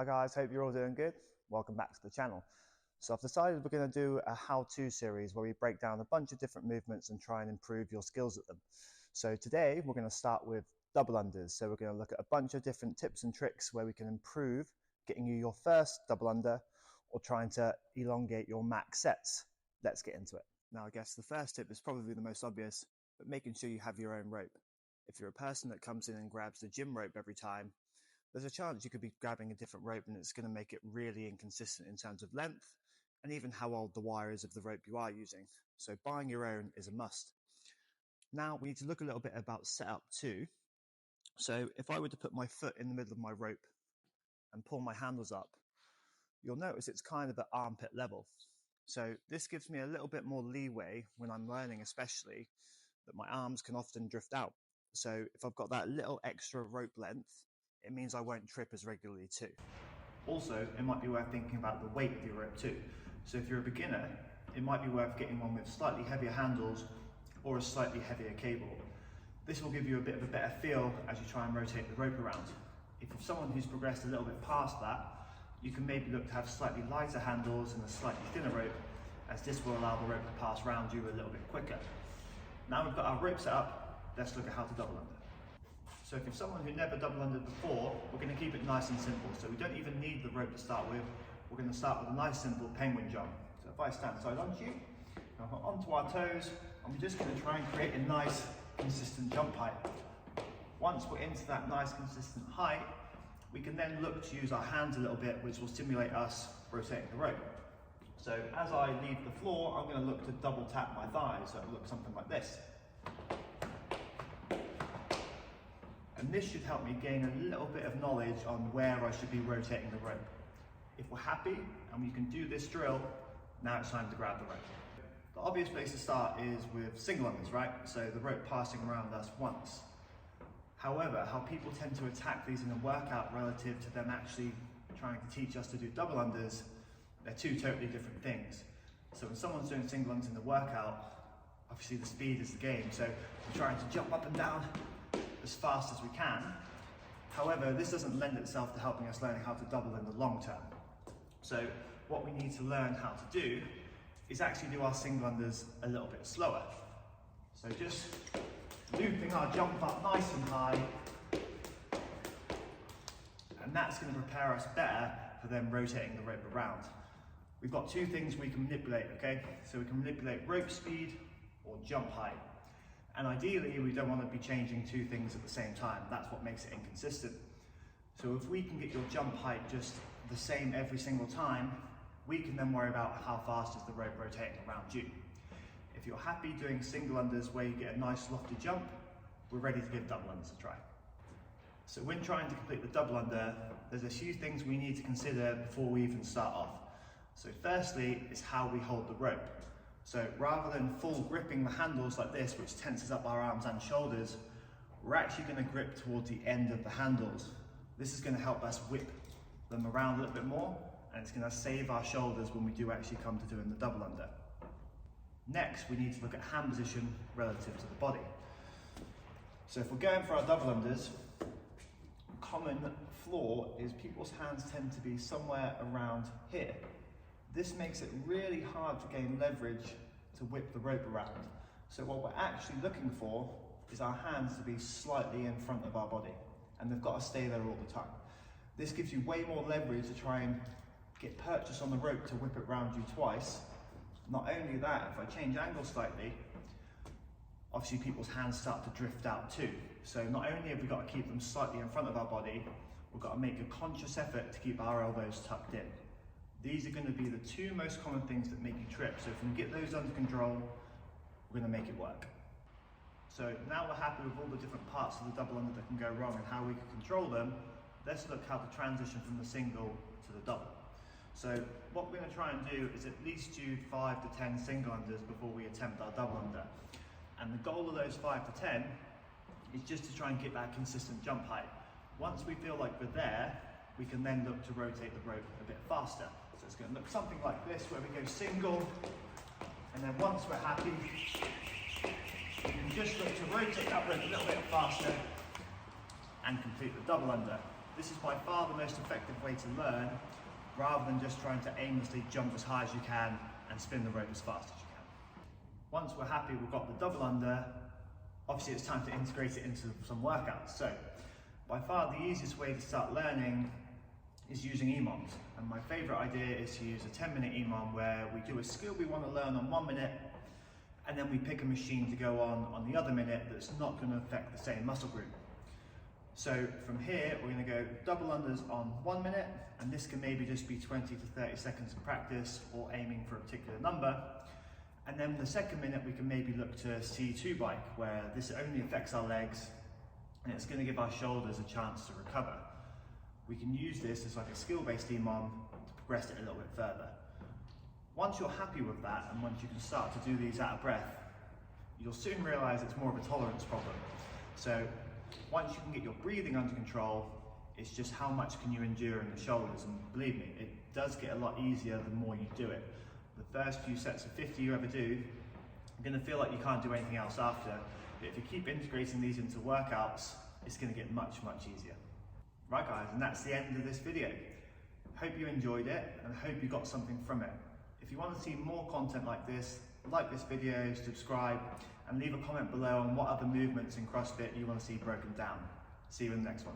Hi guys, hope you're all doing good. Welcome back to the channel. So I've decided we're going to do a how-to series where we break down a bunch of different movements and try and improve your skills at them. So today we're going to start with double unders. So we're going to look at a bunch of different tips and tricks where we can improve getting you your first double under or trying to elongate your max sets. Let's get into it. Now I guess the first tip is probably the most obvious, but making sure you have your own rope. If you're a person that comes in and grabs the gym rope every time, there's a chance you could be grabbing a different rope and it's going to make it really inconsistent in terms of length and even how old the wire is of the rope you are using. So buying your own is a must. Now we need to look a little bit about setup too. So if I were to put my foot in the middle of my rope and pull my handles up, you'll notice it's kind of at armpit level. So this gives me a little bit more leeway when I'm learning, especially that my arms can often drift out. So if I've got that little extra rope length, it means I won't trip as regularly too. Also, it might be worth thinking about the weight of your rope too. So if you're a beginner, it might be worth getting one with slightly heavier handles or a slightly heavier cable. This will give you a bit of a better feel as you try and rotate the rope around. If you're someone who's progressed a little bit past that, you can maybe look to have slightly lighter handles and a slightly thinner rope, as this will allow the rope to pass around you a little bit quicker. Now we've got our rope set up, let's look at how to double under. So if you're someone who never double undered before, we're going to keep it nice and simple. So we don't even need the rope to start with. We're going to start with a nice simple penguin jump. So if I stand side onto you, onto our toes, and we're just going to try and create a nice consistent jump height. Once we're into that nice consistent height, we can then look to use our hands a little bit, which will stimulate us rotating the rope. So as I leave the floor, I'm going to look to double tap my thighs. So it'll look something like this. And this should help me gain a little bit of knowledge on where I should be rotating the rope. If we're happy and we can do this drill, now it's time to grab the rope. The obvious place to start is with single unders, right? So the rope passing around us once. However, how people tend to attack these in a workout relative to them actually trying to teach us to do double unders, they're two totally different things. So when someone's doing single unders in the workout, obviously the speed is the game. So we're trying to jump up and down as fast as we can. However, this doesn't lend itself to helping us learning how to double in the long term. So what we need to learn how to do is actually do our single unders a little bit slower. So just looping our jump up nice and high, and that's going to prepare us better for then rotating the rope around. We've got two things we can manipulate, okay? So we can manipulate rope speed or jump height. And ideally, we don't want to be changing two things at the same time. That's what makes it inconsistent. So if we can get your jump height just the same every single time, we can then worry about how fast is the rope rotating around you. If you're happy doing single unders where you get a nice lofty jump, we're ready to give double unders a try. So when trying to complete the double under, there's a few things we need to consider before we even start off. So firstly, is how we hold the rope. So rather than full gripping the handles like this, which tenses up our arms and shoulders, we're actually going to grip towards the end of the handles. This is going to help us whip them around a little bit more, and it's going to save our shoulders when we do actually come to doing the double under. Next, we need to look at hand position relative to the body. So if we're going for our double unders, common flaw is people's hands tend to be somewhere around here. This makes it really hard to gain leverage to whip the rope around. So what we're actually looking for is our hands to be slightly in front of our body, and they've got to stay there all the time. This gives you way more leverage to try and get purchase on the rope to whip it around you twice. Not only that, if I change angle slightly, obviously people's hands start to drift out too. So not only have we got to keep them slightly in front of our body, we've got to make a conscious effort to keep our elbows tucked in. These are going to be the two most common things that make you trip. So if we can get those under control, we're going to make it work. So now we're happy with all the different parts of the double under that can go wrong and how we can control them, let's look how to transition from the single to the double. So what we're going to try and do is at least do 5 to 10 single unders before we attempt our double under. And the goal of those 5 to 10 is just to try and get that consistent jump height. Once we feel like we're there, we can then look to rotate the rope a bit faster. So it's going to look something like this, where we go single, and then once we're happy, we can just look to rotate that rope a little bit faster and complete the double under. This is by far the most effective way to learn, rather than just trying to aimlessly jump as high as you can and spin the rope as fast as you can. Once we're happy we've got the double under, obviously it's time to integrate it into some workouts. So by far the easiest way to start learning is using EMOMs. And my favourite idea is to use a 10-minute EMOM where we do a skill we want to learn on 1 minute, and then we pick a machine to go on the other minute that's not going to affect the same muscle group. So from here, we're going to go double unders on 1 minute, and this can maybe just be 20 to 30 seconds of practice or aiming for a particular number. And then the second minute, we can maybe look to C2 bike, where this only affects our legs, and it's going to give our shoulders a chance to recover. We can use this as like a skill-based EMOM to progress it a little bit further. Once you're happy with that, and once you can start to do these out of breath, you'll soon realize it's more of a tolerance problem. So once you can get your breathing under control, it's just how much can you endure in the shoulders, and believe me, it does get a lot easier the more you do it. The first few sets of 50 you ever do, you're going to feel like you can't do anything else after, but if you keep integrating these into workouts, it's going to get much easier. Right guys, and that's the end of this video. Hope you enjoyed it, and hope you got something from it. If you want to see more content like this video, subscribe, and leave a comment below on what other movements in CrossFit you want to see broken down. See you in the next one.